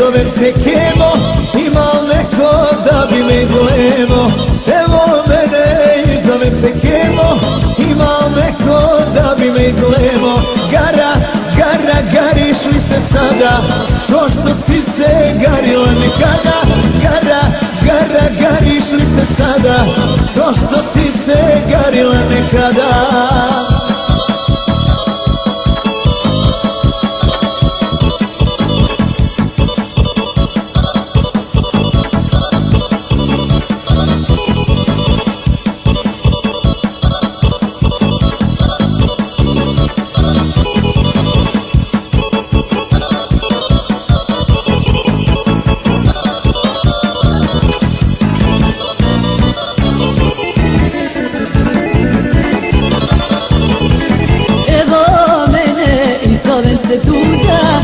zovem se Kemo, ima neko da bi me izlevo. Evo mene i zovem se Kemo, ima neko da bi me izlevo. Gara, gara, gariš li se sada, to što si se garila nekada. Gara, gara, gariš li se sada, to što si se garila nekada. Zovem se Duda,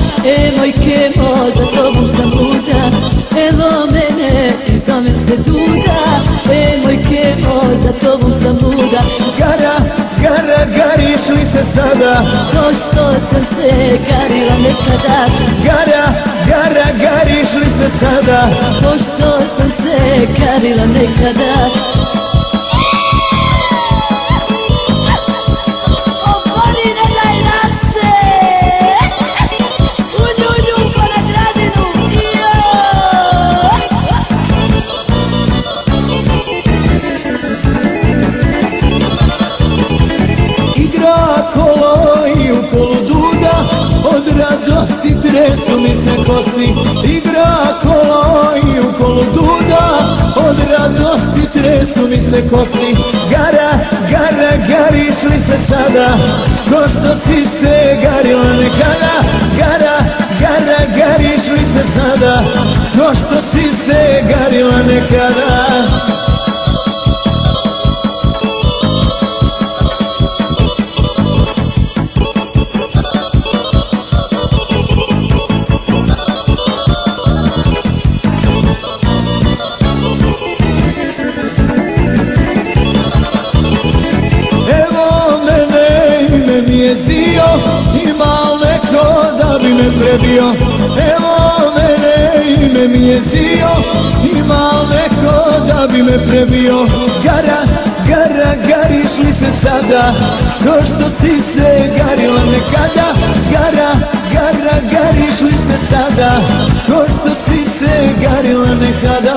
moj Kemo, za tobom sam luda. Evo mene i zovem se Duda, moj Kemo, za tobom sam luda. Gara, gara, gariš li se sada, to što sam se garila nekada. Gara, gara, gariš li se sada, to što sam se garila nekada. Tresu mi se kosti, igra kolo i u kolu Duda, od radosti tresu mi se kosti. Gara, gara, gariš li se sada, ko što si se garila nekada. Gara, gara, gariš li se sada, ko što si se garila nekada. Ima neko da bi me prebio. Evo mene, ime mi je Zio, ima neko da bi me prebio. Gara, gara, gariš li se sada, ko što si se garila nekada. Gara, gara, gariš li se sada, ko što si se garila nekada.